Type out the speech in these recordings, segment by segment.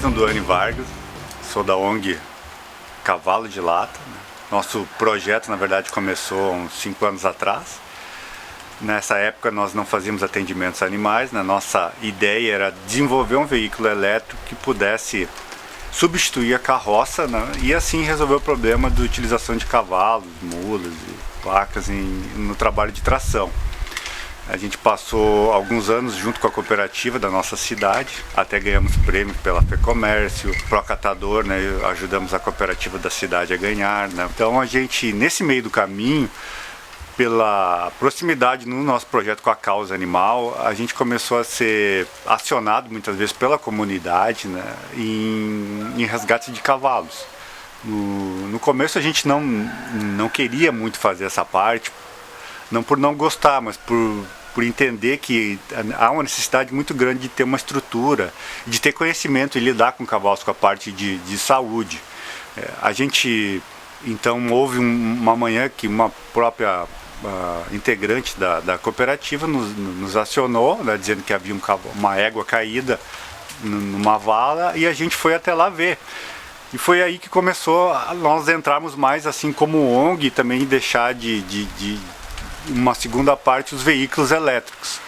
Jason Duane Vargas, sou da ONG Cavalo de Lata. Nosso projeto, na verdade, começou há uns 5 anos atrás. Nessa época nós não fazíamos atendimentos a animais, nossa ideia era desenvolver um veículo elétrico que pudesse substituir a carroça, e assim resolver o problema da utilização de cavalos, mulas e vacas no trabalho de tração. A gente passou alguns anos junto com a cooperativa da nossa cidade, até ganhamos prêmio pela FEComércio, Procatador, ajudamos a cooperativa da cidade a ganhar. Então a gente, nesse meio do caminho, pela proximidade no nosso projeto com a causa animal, a gente começou a ser acionado muitas vezes pela comunidade em resgate de cavalos. No começo a gente não queria muito fazer essa parte, não por não gostar, mas por entender que há uma necessidade muito grande de ter uma estrutura, de ter conhecimento e lidar com cavalos com a parte de saúde. A gente, então, houve uma manhã que uma própria integrante da cooperativa nos acionou, dizendo que havia uma égua caída numa vala, e a gente foi até lá ver. E foi aí que começou nós entrarmos mais assim como ONG, e também deixar uma segunda parte os veículos elétricos.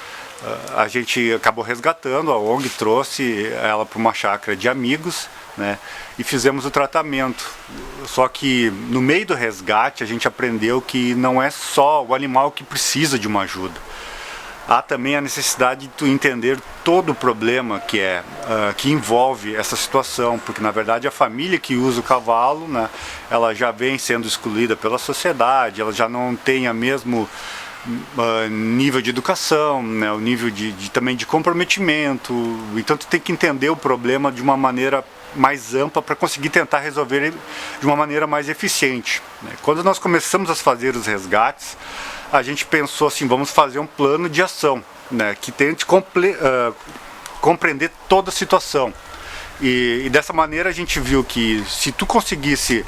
A gente acabou resgatando, a ONG trouxe ela para uma chácara de amigos, e fizemos o tratamento. Só que no meio do resgate a gente aprendeu que não é só o animal que precisa de uma ajuda. Há também a necessidade de tu entender todo o problema que envolve essa situação, porque na verdade a família que usa o cavalo, ela já vem sendo excluída pela sociedade, ela já não tem o mesmo nível de educação, o nível também de comprometimento. Então tu tem que entender o problema de uma maneira mais ampla para conseguir tentar resolver de uma maneira mais eficiente. Quando nós começamos a fazer os resgates, a gente pensou assim, vamos fazer um plano de ação, que tente compreender toda a situação. E dessa maneira a gente viu que se tu conseguisse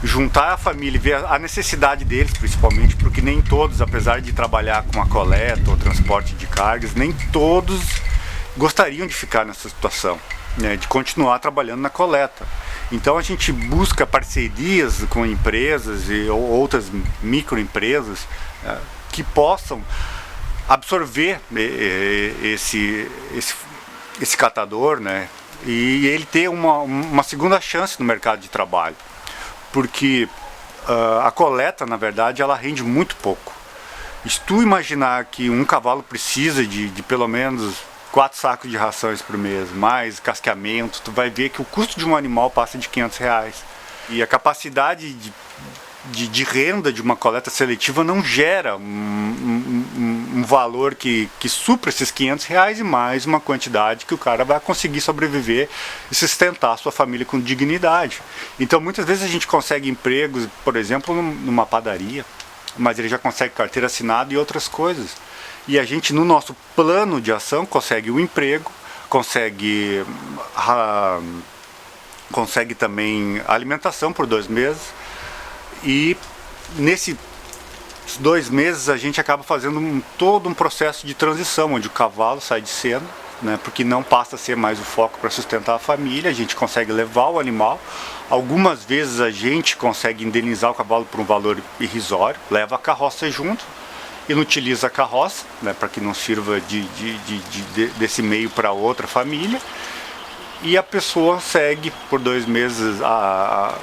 juntar a família e ver a necessidade deles, principalmente, porque nem todos, apesar de trabalhar com a coleta ou transporte de cargas, nem todos gostariam de ficar nessa situação, de continuar trabalhando na coleta. Então a gente busca parcerias com empresas ou outras microempresas que possam absorver esse catador, e ele ter uma segunda chance no mercado de trabalho. Porque a coleta, na verdade, ela rende muito pouco. E se tu imaginar que um cavalo precisa de pelo menos 4 sacos de rações por mês, mais casqueamento, tu vai ver que o custo de um animal passa de R$500. E a capacidade de renda de uma coleta seletiva não gera um valor que supra esses R$500 e mais uma quantidade que o cara vai conseguir sobreviver e sustentar a sua família com dignidade. Então muitas vezes a gente consegue empregos, por exemplo, numa padaria, mas ele já consegue carteira assinada e outras coisas. E a gente, no nosso plano de ação, consegue um emprego, consegue também alimentação por 2 meses, e nesses 2 meses a gente acaba fazendo todo um processo de transição, onde o cavalo sai de cena, porque não passa a ser mais o foco para sustentar a família. A gente consegue levar o animal, algumas vezes a gente consegue indenizar o cavalo por um valor irrisório, leva a carroça junto, inutiliza a carroça, para que não sirva desse meio para outra família, e a pessoa segue por 2 meses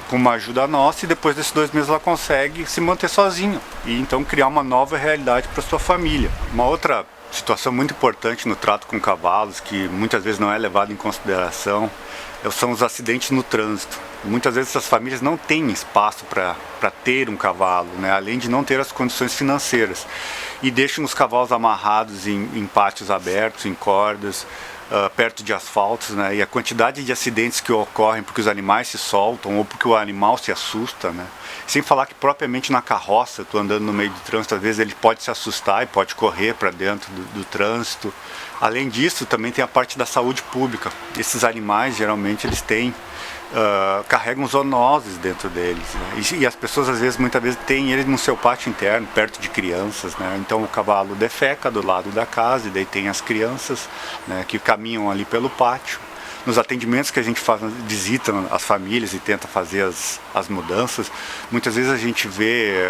com uma ajuda nossa, e depois desses 2 meses ela consegue se manter sozinha e então criar uma nova realidade para sua família. Uma outra situação muito importante no trato com cavalos, que muitas vezes não é levado em consideração, são os acidentes no trânsito. Muitas vezes essas famílias não têm espaço para ter um cavalo, além de não ter as condições financeiras, e deixam os cavalos amarrados em pátios abertos, em cordas, perto de asfaltos, e a quantidade de acidentes que ocorrem porque os animais se soltam ou porque o animal se assusta, sem falar que propriamente na carroça, tu andando no meio do trânsito, às vezes ele pode se assustar e pode correr para dentro do trânsito. Além disso, também tem a parte da saúde pública. Esses animais, geralmente, eles carregam zoonoses dentro deles, e as pessoas muitas vezes têm eles no seu pátio interno, perto de crianças, então o cavalo defeca do lado da casa, e daí tem as crianças, que caminham ali pelo pátio. nos atendimentos que a gente faz, visita as famílias e tenta fazer as mudanças, muitas vezes a gente vê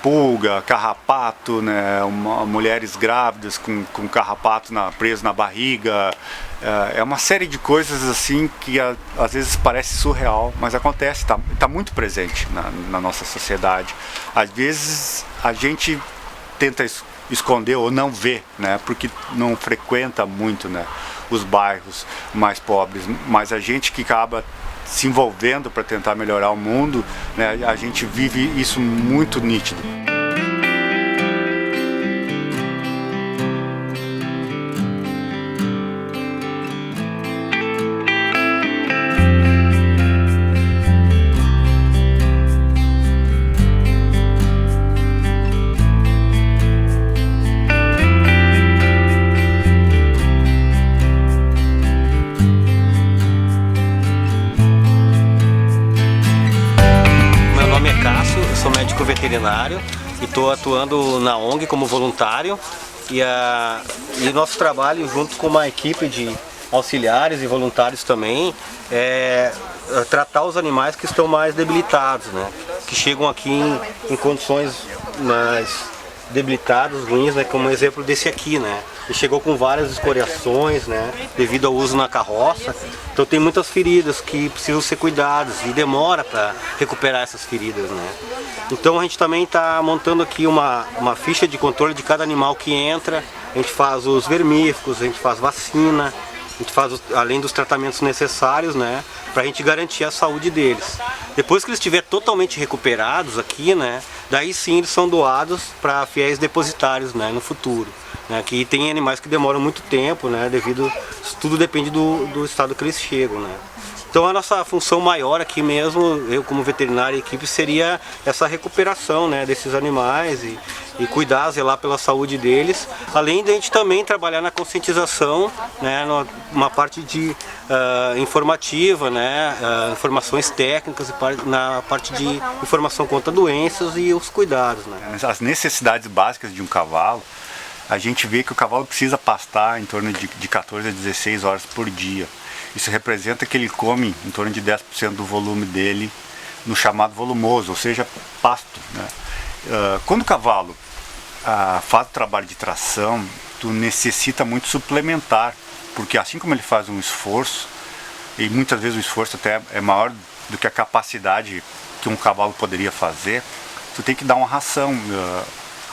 pulga, carrapato, né, mulheres grávidas com carrapato preso na barriga. É uma série de coisas assim que às vezes parece surreal, mas acontece, tá muito presente na nossa sociedade. Às vezes a gente tenta esconder ou não ver, né, porque não frequenta muito, né, os bairros mais pobres, mas a gente que acaba se envolvendo para tentar melhorar o mundo, né, a gente vive isso muito nítido. Sou médico veterinário e estou atuando na ONG como voluntário e nosso trabalho junto com uma equipe de auxiliares e voluntários também é tratar os animais que estão mais debilitados, né? Que chegam aqui em condições mais debilitadas, ruins, né? Como o exemplo desse aqui, né? Ele chegou com várias escoriações, né? Devido ao uso na carroça. Então tem muitas feridas que precisam ser cuidadas e demora para recuperar essas feridas, né? Então a gente também está montando aqui uma ficha de controle de cada animal que entra. A gente faz os vermífugos, a gente faz vacina, a gente faz além dos tratamentos necessários, né? Para a gente garantir a saúde deles. Depois que eles estiverem totalmente recuperados aqui, né? Daí sim eles são doados para fiéis depositários, né? No futuro. Né? Que tem animais que demoram muito tempo, né? Devido, tudo depende do estado que eles chegam, né? Então a nossa função maior aqui mesmo, eu como veterinário e equipe, seria essa recuperação, né, desses animais e cuidar, zelar pela saúde deles. Além de a gente também trabalhar na conscientização, né, numa parte de informativa, né, informações técnicas, na parte de informação contra doenças e os cuidados. Né. As necessidades básicas de um cavalo, a gente vê que o cavalo precisa pastar em torno de 14 a 16 horas por dia. Isso representa que ele come em torno de 10% do volume dele no chamado volumoso, ou seja, pasto, né? Quando o cavalo faz o trabalho de tração, tu necessita muito suplementar, porque assim como ele faz um esforço, e muitas vezes o esforço até é maior do que a capacidade que um cavalo poderia fazer, tu tem que dar uma ração.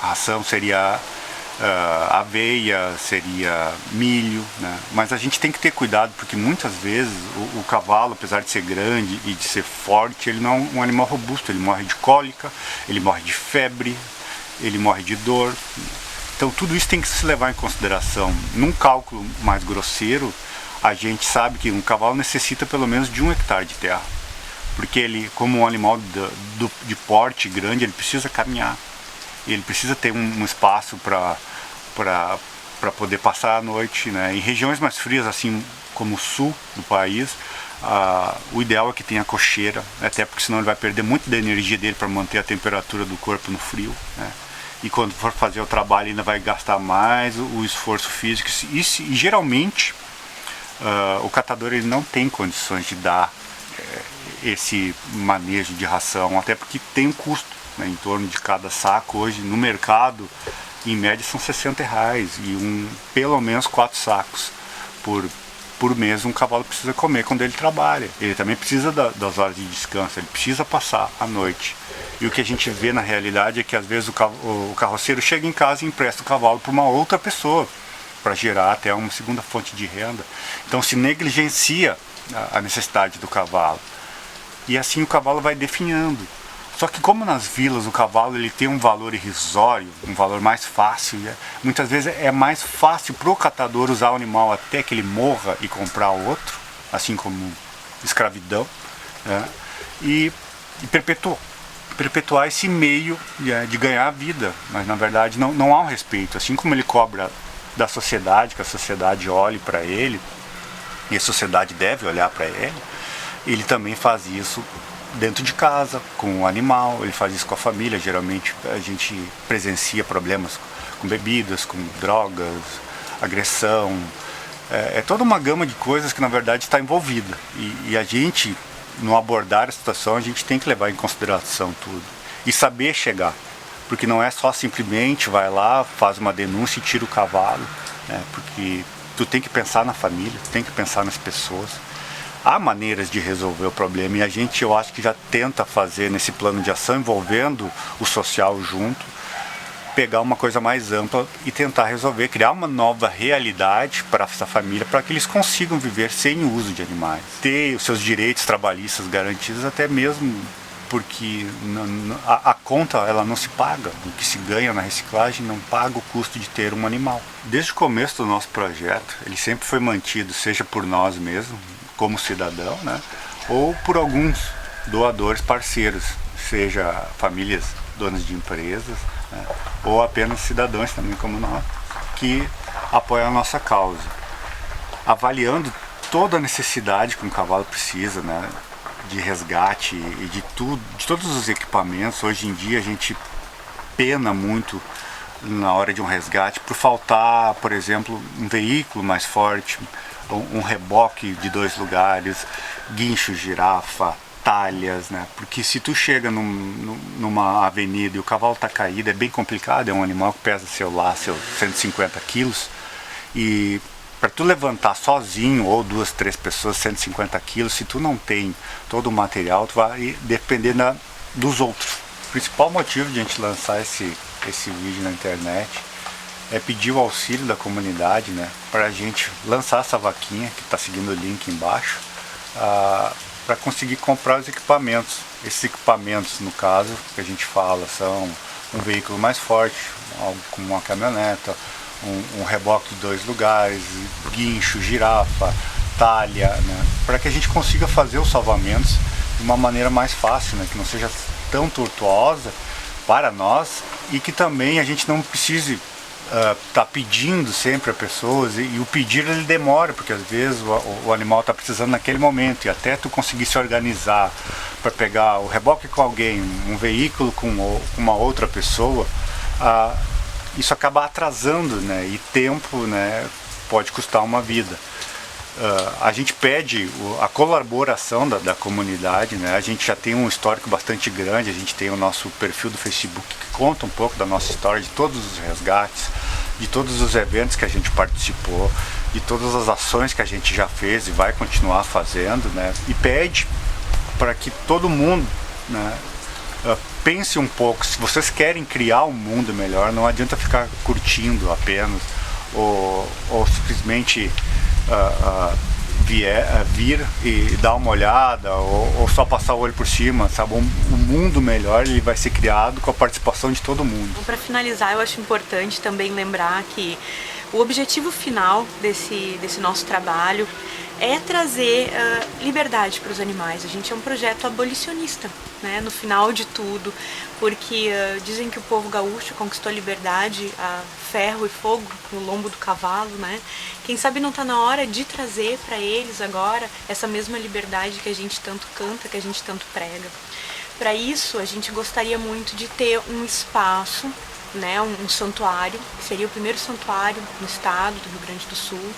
A ração seria aveia, seria milho, né? Mas a gente tem que ter cuidado porque muitas vezes o cavalo, apesar de ser grande e de ser forte, ele não é um animal robusto, ele morre de cólica, ele morre de febre, ele morre de dor. Então tudo isso tem que se levar em consideração. Num cálculo mais grosseiro, a gente sabe que um cavalo necessita pelo menos de 1 hectare de terra, porque ele, como um animal de porte grande, ele precisa caminhar. Ele precisa ter um espaço para poder passar a noite, né? Em regiões mais frias, assim como o sul do país, o ideal é que tenha cocheira, até porque senão ele vai perder muito da energia dele para manter a temperatura do corpo no frio, né? E quando for fazer o trabalho ainda vai gastar mais o esforço físico. E geralmente o catador ele não tem condições de dar esse manejo de ração, até porque tem um custo, né, em torno de cada saco. Hoje no mercado em média são R$60 e pelo menos 4 sacos por mês um cavalo precisa comer quando ele trabalha. Ele também precisa das horas de descanso, ele precisa passar a noite. E o que a gente vê na realidade é que às vezes o carroceiro chega em casa e empresta o cavalo para uma outra pessoa para gerar até uma segunda fonte de renda. Então se negligencia a necessidade do cavalo e assim o cavalo vai definhando. Só que como nas vilas o cavalo ele tem um valor irrisório, um valor mais fácil, muitas vezes é mais fácil para o catador usar o animal até que ele morra e comprar outro, assim como escravidão, né? E perpetuar esse meio de ganhar a vida, mas na verdade não há um respeito. Assim como ele cobra da sociedade, que a sociedade olhe para ele, e a sociedade deve olhar para ele, ele também faz isso dentro de casa, com o animal, ele faz isso com a família. Geralmente a gente presencia problemas com bebidas, com drogas, agressão, É toda uma gama de coisas que na verdade está envolvida. E a gente, no abordar a situação, a gente tem que levar em consideração tudo. E saber chegar. Porque não é só simplesmente vai lá, faz uma denúncia e tira o cavalo. Né? Porque tu tem que pensar na família, tu tem que pensar nas pessoas. Há maneiras de resolver o problema e a gente, eu acho que já tenta fazer nesse plano de ação envolvendo o social junto, pegar uma coisa mais ampla e tentar resolver, criar uma nova realidade para essa família, para que eles consigam viver sem o uso de animais, ter os seus direitos trabalhistas garantidos, até mesmo porque a conta ela não se paga, o que se ganha na reciclagem não paga o custo de ter um animal. Desde o começo do nosso projeto, ele sempre foi mantido, seja por nós mesmos, como cidadão, né, ou por alguns doadores parceiros, seja famílias donas de empresas, né, ou apenas cidadãos também como nós, que apoiam a nossa causa. Avaliando toda a necessidade que um cavalo precisa, né, de resgate e de todos os equipamentos. Hoje em dia a gente pena muito na hora de um resgate por faltar, por exemplo, um veículo mais forte, um reboque de 2 lugares, guincho, girafa, talhas, né? Porque se tu chega numa avenida e o cavalo está caído, é bem complicado, é um animal que pesa seus 150 quilos e para tu levantar sozinho ou 2, 3 pessoas 150 quilos, se tu não tem todo o material, tu vai depender dos outros. O principal motivo de a gente lançar esse vídeo na internet é pedir o auxílio da comunidade, né, para a gente lançar essa vaquinha, que está seguindo o link embaixo, para conseguir comprar os equipamentos. Esses equipamentos, no caso, que a gente fala, são um veículo mais forte, algo como uma caminhoneta, um reboque de 2 lugares, guincho, girafa, talha, né, para que a gente consiga fazer os salvamentos de uma maneira mais fácil, né, que não seja tão tortuosa para nós e que também a gente não precise tá pedindo sempre a pessoas e o pedir ele demora, porque às vezes o animal está precisando naquele momento e até tu conseguir se organizar para pegar o reboque com alguém, um veículo com uma outra pessoa, isso acaba atrasando, né, e tempo, né, pode custar uma vida. A gente pede a colaboração da comunidade, né? A gente já tem um histórico bastante grande, a gente tem o nosso perfil do Facebook que conta um pouco da nossa história, de todos os resgates, de todos os eventos que a gente participou, de todas as ações que a gente já fez e vai continuar fazendo, né? E pede para que todo mundo, né, pense um pouco, se vocês querem criar um mundo melhor, não adianta ficar curtindo apenas ou simplesmente vir e dar uma olhada ou só passar o olho por cima, sabe? Um mundo melhor ele vai ser criado com a participação de todo mundo. Para finalizar, eu acho importante também lembrar que o objetivo final desse nosso trabalho é trazer liberdade para os animais. A gente é um projeto abolicionista, né, no final de tudo, porque dizem que o povo gaúcho conquistou a liberdade a ferro e fogo no lombo do cavalo, né? Quem sabe não está na hora de trazer para eles agora essa mesma liberdade que a gente tanto canta, que a gente tanto prega. Para isso, a gente gostaria muito de ter um espaço, né, um santuário, que seria o primeiro santuário no estado do Rio Grande do Sul,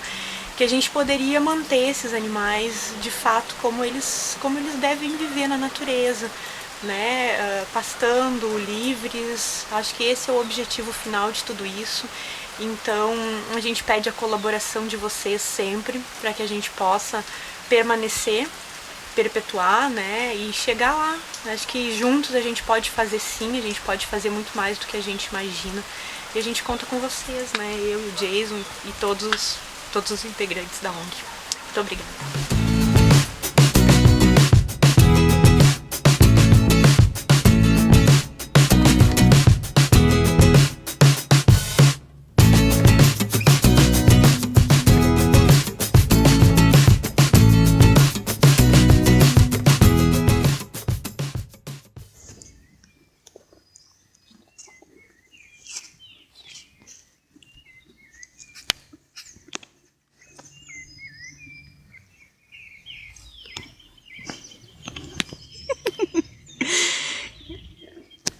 que a gente poderia manter esses animais de fato como eles devem viver na natureza, né, pastando, livres. Acho que esse é o objetivo final de tudo isso. Então a gente pede a colaboração de vocês sempre para que a gente possa permanecer, perpetuar, né, e chegar lá. Acho que juntos a gente pode fazer sim, a gente pode fazer muito mais do que a gente imagina. E a gente conta com vocês, né, eu e o Jason e todos os integrantes da ONG. Muito obrigada.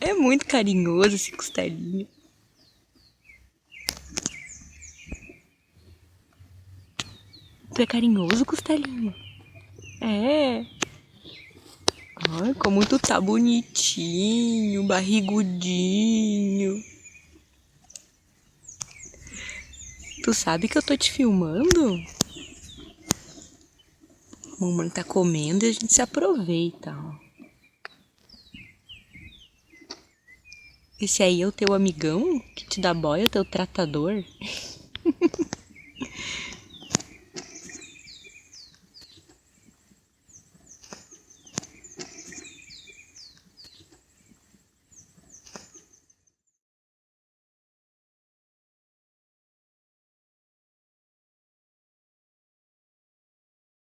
É muito carinhoso esse costelinho. Tu é carinhoso, Costelinha? É. Ai, como tu tá bonitinho, barrigudinho. Tu sabe que eu tô te filmando? Mamãe tá comendo e a gente se aproveita, ó. Esse aí é o teu amigão que te dá boia, o teu tratador?